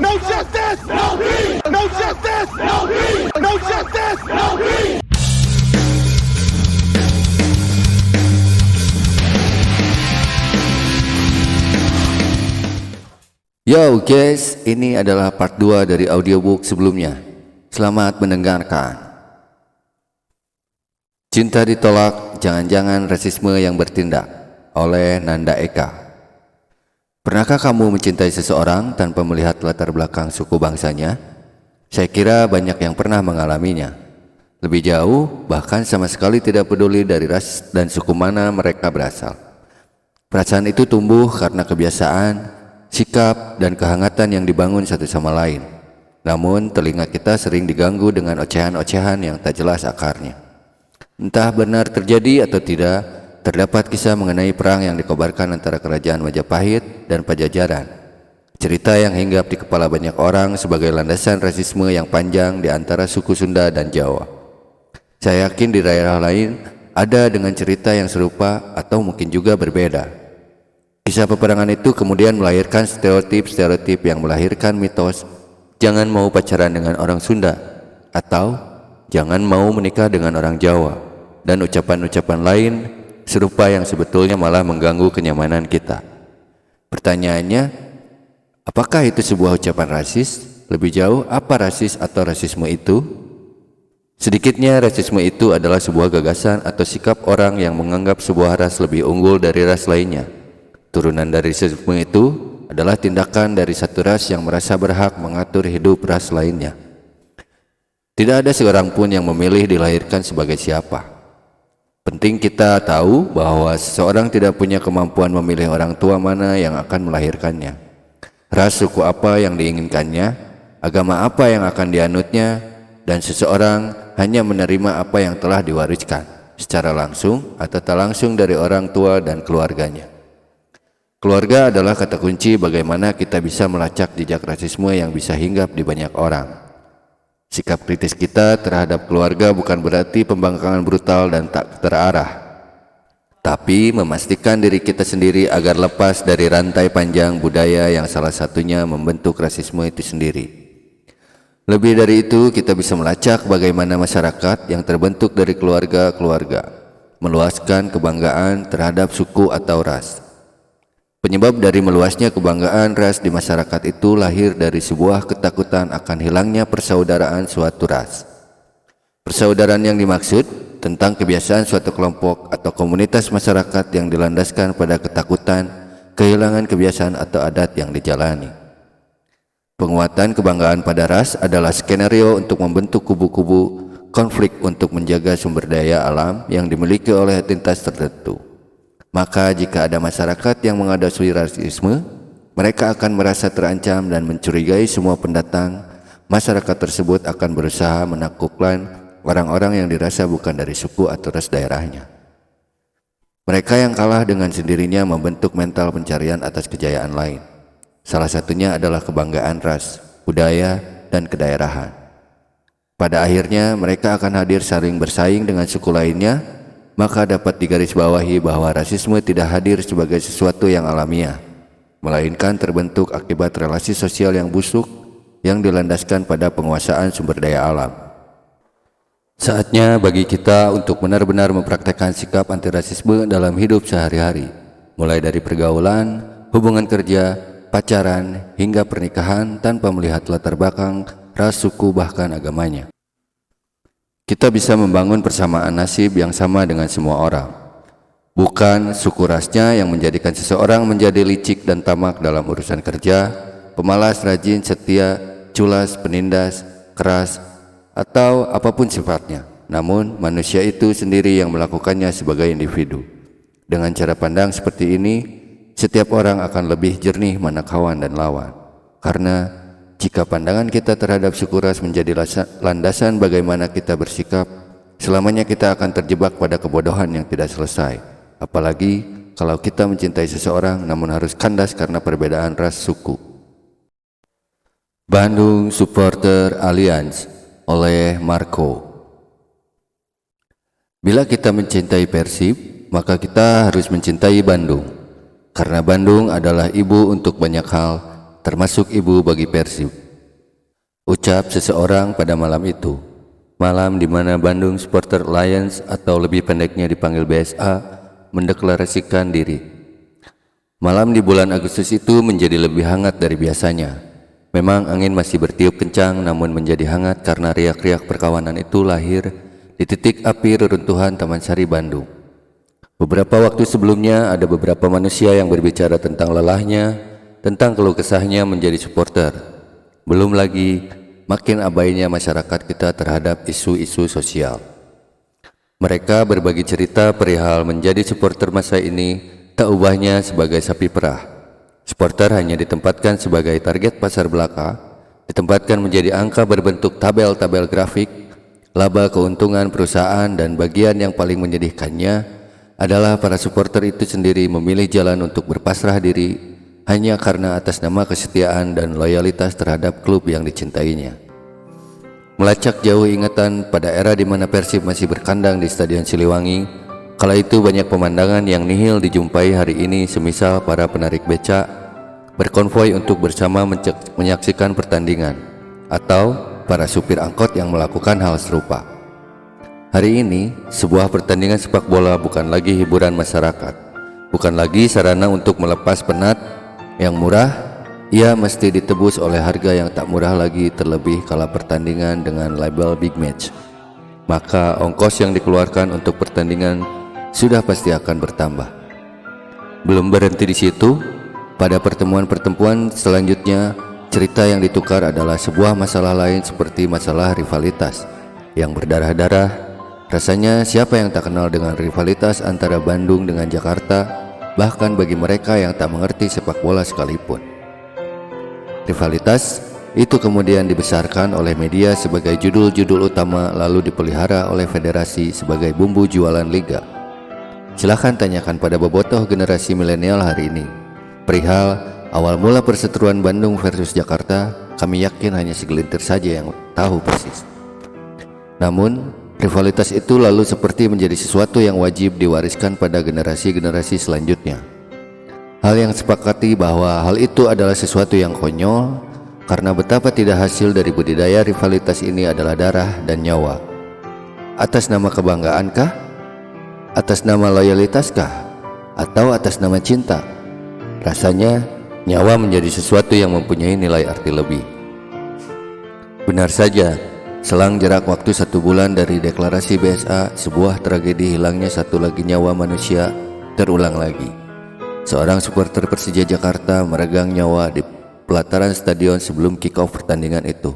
No justice! No peace! No justice! No peace! No justice! No peace! Yo guys, ini adalah part 2 dari audiobook sebelumnya. Selamat mendengarkan. Cinta ditolak, jangan-jangan rasisme yang bertindak, oleh Nanda Eka. Pernahkah kamu mencintai seseorang tanpa melihat latar belakang suku bangsanya? Saya kira banyak yang pernah mengalaminya. Lebih jauh, bahkan sama sekali tidak peduli dari ras dan suku mana mereka berasal. Perasaan itu tumbuh karena kebiasaan, sikap, dan kehangatan yang dibangun satu sama lain. Namun telinga kita sering diganggu dengan ocehan-ocehan yang tak jelas akarnya. Entah benar terjadi atau tidak, terdapat kisah mengenai perang yang dikobarkan antara kerajaan Majapahit dan Pajajaran. Cerita yang hinggap di kepala banyak orang sebagai landasan rasisme yang panjang di antara suku Sunda dan Jawa. Saya yakin di daerah lain ada dengan cerita yang serupa atau mungkin juga berbeda. Kisah peperangan itu kemudian melahirkan stereotip-stereotip yang melahirkan mitos jangan mau pacaran dengan orang Sunda atau jangan mau menikah dengan orang Jawa dan ucapan-ucapan lain serupa yang sebetulnya malah mengganggu kenyamanan kita. Pertanyaannya, apakah itu sebuah ucapan rasis? Lebih jauh, apa rasis atau rasisme itu? Sedikitnya rasisme itu adalah sebuah gagasan atau sikap orang yang menganggap sebuah ras lebih unggul dari ras lainnya. Turunan dari rasisme itu adalah tindakan dari satu ras yang merasa berhak mengatur hidup ras lainnya. Tidak ada seorang pun yang memilih dilahirkan sebagai siapa. Penting kita tahu bahwa seseorang tidak punya kemampuan memilih orang tua mana yang akan melahirkannya, ras suku apa yang diinginkannya, agama apa yang akan dianutnya, dan seseorang hanya menerima apa yang telah diwariskan secara langsung atau tak langsung dari orang tua dan keluarganya. Keluarga adalah kata kunci bagaimana kita bisa melacak jejak rasisme yang bisa hinggap di banyak orang. Sikap kritis kita terhadap keluarga bukan berarti pembangkangan brutal dan tak terarah, tapi memastikan diri kita sendiri agar lepas dari rantai panjang budaya yang salah satunya membentuk rasisme itu sendiri. Lebih dari itu, kita bisa melacak bagaimana masyarakat yang terbentuk dari keluarga-keluarga meluaskan kebanggaan terhadap suku atau ras. Penyebab dari meluasnya kebanggaan ras di masyarakat itu lahir dari sebuah ketakutan akan hilangnya persaudaraan suatu ras. Persaudaraan yang dimaksud tentang kebiasaan suatu kelompok atau komunitas masyarakat yang dilandaskan pada ketakutan kehilangan kebiasaan atau adat yang dijalani. Penguatan kebanggaan pada ras adalah skenario untuk membentuk kubu-kubu konflik untuk menjaga sumber daya alam yang dimiliki oleh entitas tertentu. Maka jika ada masyarakat yang mengadopsi rasisme, mereka akan merasa terancam dan mencurigai semua pendatang. Masyarakat tersebut akan berusaha menaklukkan orang-orang yang dirasa bukan dari suku atau ras daerahnya. Mereka yang kalah dengan sendirinya membentuk mental pencarian atas kejayaan lain. Salah satunya adalah kebanggaan ras, budaya, dan kedaerahan. Pada akhirnya mereka akan hadir saling bersaing dengan suku lainnya. Maka dapat digarisbawahi bahwa rasisme tidak hadir sebagai sesuatu yang alamiah, melainkan terbentuk akibat relasi sosial yang busuk yang dilandaskan pada penguasaan sumber daya alam. Saatnya bagi kita untuk benar-benar mempraktekkan sikap anti rasisme dalam hidup sehari-hari, mulai dari pergaulan, hubungan kerja, pacaran, hingga pernikahan tanpa melihat latar belakang, ras, suku, bahkan agamanya. Kita bisa membangun persamaan nasib yang sama dengan semua orang. Bukan suku rasnya yang menjadikan seseorang menjadi licik dan tamak dalam urusan kerja, pemalas, rajin, setia, culas, penindas, keras, atau apapun sifatnya. Namun manusia itu sendiri yang melakukannya sebagai individu. Dengan cara pandang seperti ini, setiap orang akan lebih jernih mana kawan dan lawan. Karena jika pandangan kita terhadap suku ras menjadi landasan bagaimana kita bersikap, selamanya kita akan terjebak pada kebodohan yang tidak selesai. Apalagi kalau kita mencintai seseorang namun harus kandas karena perbedaan ras suku. Bandung Supporter Alliance oleh Marco. Bila kita mencintai Persib, maka kita harus mencintai Bandung. Karena Bandung adalah ibu untuk banyak hal, termasuk ibu bagi Persib. Ucap seseorang pada malam itu, malam di mana Bandung Supporter Alliance atau lebih pendeknya dipanggil BSA mendeklarasikan diri. Malam di bulan Agustus itu menjadi lebih hangat dari biasanya. Memang angin masih bertiup kencang, namun menjadi hangat karena riak-riak perkawanan itu lahir di titik api reruntuhan Taman Sari Bandung. Beberapa waktu sebelumnya ada beberapa manusia yang berbicara tentang lelahnya, tentang keluh kesahnya menjadi supporter. Belum lagi makin abainya masyarakat kita terhadap isu-isu sosial. Mereka berbagi cerita perihal menjadi supporter masa ini tak ubahnya sebagai sapi perah. Supporter hanya ditempatkan sebagai target pasar belaka, ditempatkan menjadi angka berbentuk tabel-tabel grafik, laba keuntungan perusahaan, dan bagian yang paling menyedihkannya adalah para supporter itu sendiri memilih jalan untuk berpasrah diri hanya karena atas nama kesetiaan dan loyalitas terhadap klub yang dicintainya. Melacak jauh ingatan pada era di mana Persib masih berkandang di Stadion Siliwangi, kala itu banyak pemandangan yang nihil dijumpai hari ini, semisal para penarik becak berkonvoi untuk bersama menyaksikan pertandingan, atau para supir angkot yang melakukan hal serupa. Hari ini, sebuah pertandingan sepak bola bukan lagi hiburan masyarakat, bukan lagi sarana untuk melepas penat yang murah. Ia mesti ditebus oleh harga yang tak murah lagi, terlebih kala pertandingan dengan label big match. Maka ongkos yang dikeluarkan untuk pertandingan sudah pasti akan bertambah. Belum berhenti di situ, pada pertemuan-pertemuan selanjutnya, cerita yang ditukar adalah sebuah masalah lain seperti masalah rivalitas yang berdarah-darah. Rasanya siapa yang tak kenal dengan rivalitas antara Bandung dengan Jakarta, bahkan bagi mereka yang tak mengerti sepak bola sekalipun. Rivalitas itu kemudian dibesarkan oleh media sebagai judul-judul utama, lalu dipelihara oleh federasi sebagai bumbu jualan liga. Silahkan tanyakan pada bobotoh generasi milenial hari ini perihal awal mula perseteruan Bandung versus Jakarta. Kami yakin hanya segelintir saja yang tahu persis. Namun, rivalitas itu lalu seperti menjadi sesuatu yang wajib diwariskan pada generasi-generasi selanjutnya. Hal yang sepakati bahwa hal itu adalah sesuatu yang konyol, karena betapa tidak hasil dari budidaya rivalitas ini adalah darah dan nyawa. Atas nama kebanggaankah? Atas nama loyalitaskah? Atau atas nama cinta? Rasanya nyawa menjadi sesuatu yang mempunyai nilai arti lebih. Benar saja, selang jarak waktu 1 bulan dari deklarasi BSA, sebuah tragedi hilangnya satu lagi nyawa manusia terulang lagi. Seorang supporter Persija Jakarta meregang nyawa di pelataran stadion sebelum kick-off pertandingan itu.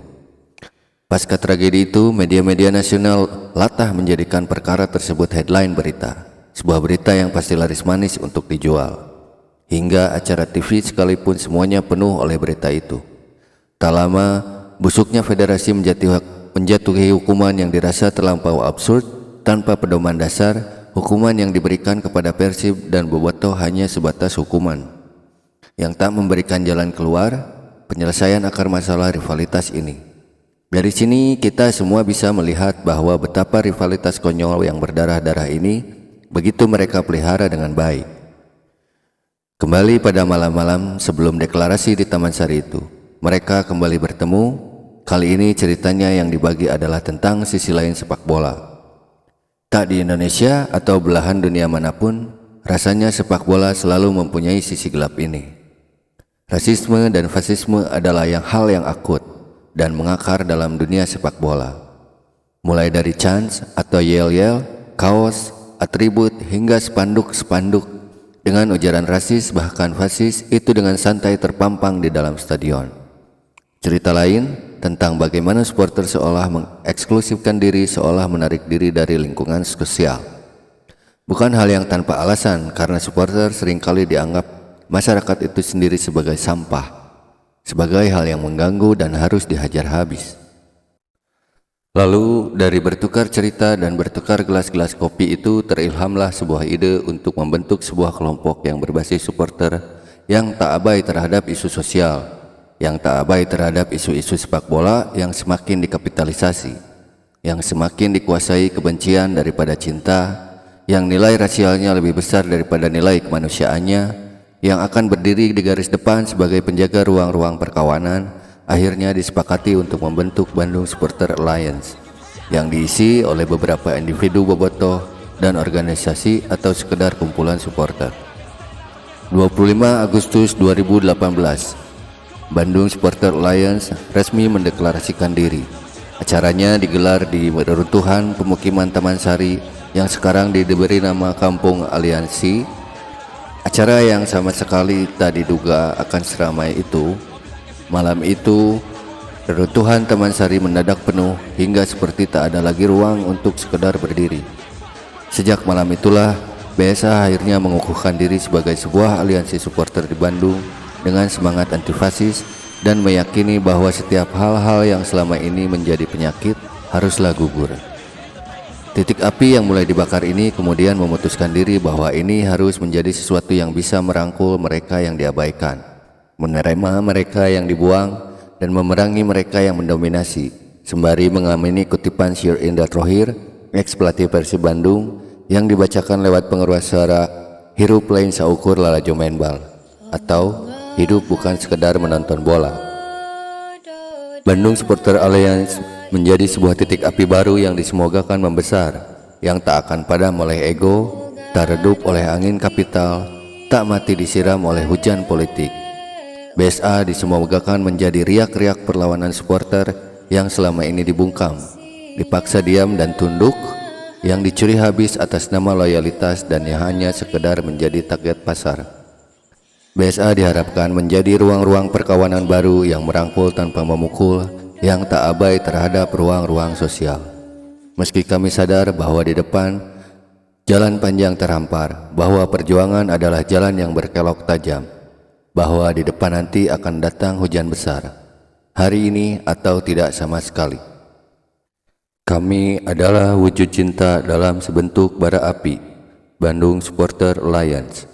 Pasca tragedi itu, media-media nasional latah menjadikan perkara tersebut headline berita, sebuah berita yang pasti laris manis untuk dijual. Hingga acara TV sekalipun semuanya penuh oleh berita itu. Tak lama, busuknya federasi menjatuhi hukuman yang dirasa terlampau absurd tanpa pedoman dasar. Hukuman yang diberikan kepada Persib dan bobotoh hanya sebatas hukuman yang tak memberikan jalan keluar penyelesaian akar masalah rivalitas ini. Dari sini kita semua bisa melihat bahwa betapa rivalitas konyol yang berdarah-darah ini begitu mereka pelihara dengan baik. Kembali pada malam-malam sebelum deklarasi di Taman Sari itu, mereka kembali bertemu. Kali ini ceritanya yang dibagi adalah tentang sisi lain sepak bola. Tak di Indonesia atau belahan dunia manapun, rasanya sepak bola selalu mempunyai sisi gelap ini. Rasisme dan fasisme adalah hal yang akut dan mengakar dalam dunia sepak bola. Mulai dari chants atau yel-yel, kaos, atribut, hingga spanduk-spanduk dengan ujaran rasis bahkan fasis itu dengan santai terpampang di dalam stadion. Cerita lain tentang bagaimana supporter seolah mengeksklusifkan diri, seolah menarik diri dari lingkungan sosial. Bukan hal yang tanpa alasan, karena supporter seringkali dianggap masyarakat itu sendiri sebagai sampah, sebagai hal yang mengganggu dan harus dihajar habis. Lalu dari bertukar cerita dan bertukar gelas-gelas kopi itu terilhamlah sebuah ide untuk membentuk sebuah kelompok yang berbasis supporter yang tak abai terhadap isu sosial, yang tak abai terhadap isu-isu sepak bola yang semakin dikapitalisasi, yang semakin dikuasai kebencian daripada cinta, yang nilai rasialnya lebih besar daripada nilai kemanusiaannya, yang akan berdiri di garis depan sebagai penjaga ruang-ruang perkawanan akhirnya disepakati untuk membentuk Bandung Supporter Alliance yang diisi oleh beberapa individu bobotoh dan organisasi atau sekedar kumpulan supporter. 25 Agustus 2018, Bandung Supporter Alliance resmi mendeklarasikan diri. Acaranya digelar di reruntuhan pemukiman Taman Sari yang sekarang diberi nama Kampung Aliansi. Acara yang sama sekali tak diduga akan seramai itu. Malam itu, reruntuhan Taman Sari mendadak penuh hingga seperti tak ada lagi ruang untuk sekedar berdiri. Sejak malam itulah, BSA akhirnya mengukuhkan diri sebagai sebuah aliansi supporter di Bandung dengan semangat antifasis dan meyakini bahwa setiap hal-hal yang selama ini menjadi penyakit haruslah gugur. Titik api yang mulai dibakar ini kemudian memutuskan diri bahwa ini harus menjadi sesuatu yang bisa merangkul mereka yang diabaikan, menerima mereka yang dibuang, dan memerangi mereka yang mendominasi, sembari mengamini kutipan Syair Indra Thohir, ex-pelatih Persib Bandung, yang dibacakan lewat pengeras suara "Hirup lain saukur lalajo main bal" atau "Hidup bukan sekedar menonton bola". Bandung Supporter Alliance menjadi sebuah titik api baru yang disemogakan membesar, yang tak akan padam oleh ego, tak redup oleh angin kapital, tak mati disiram oleh hujan politik. BSA disemogakan menjadi riak-riak perlawanan supporter yang selama ini dibungkam, dipaksa diam dan tunduk, yang dicuri habis atas nama loyalitas dan yang hanya sekedar menjadi target pasar. BSA diharapkan menjadi ruang-ruang perkawanan baru yang merangkul tanpa memukul, yang tak abai terhadap ruang-ruang sosial. Meski kami sadar bahwa di depan jalan panjang terhampar, bahwa perjuangan adalah jalan yang berkelok tajam, bahwa di depan nanti akan datang hujan besar, hari ini atau tidak sama sekali. Kami adalah wujud cinta dalam sebentuk bara api. Bandung Supporter Alliance.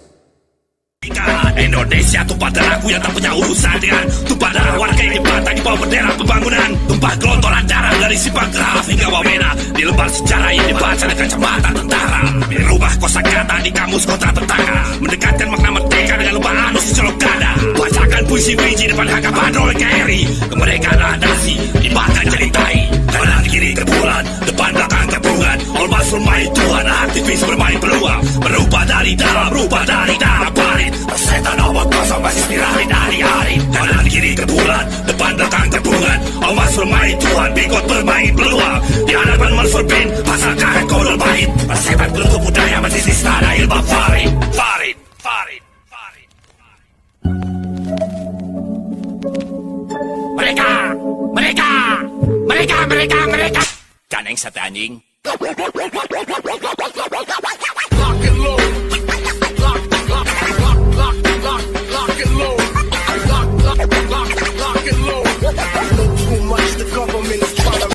Indonesia tumpah darahku yang tak punya urusan dengan tumpah darah warga yang dibantah di bawah bendera pembangunan, tumpah gelontoran darah dari Simpang Graf hingga Wamena, di lembar sejarah yang dibaca dengan kacamata tentara, merubah kosakata di kamus kota tetangga, mendekatkan makna merdeka dengan lubang anus di colok dada, bacakan puisi biji depan Haka Badrol Keri, kemerdekaan nasi dibakar jadi tai, kanan kiri ke bulan, depan belakang gabungan, ormas bermain Tuhan, aktivis bermain peluang, berubah dari dalam, berubah dari dalam parit, setan omong kosong masih spirali hari-hari, kanan kiri ke bulan, depan belakang gabungan, ormas bermain Tuhan, bigot bermain peluang, di hadapan Mansur bin, pasal karet kodol bait, setan pelukuk budaya masih istana ilmu Farid, Farid, Farid, Farid. Mereka. Kaneng sate anjing. Lock and load.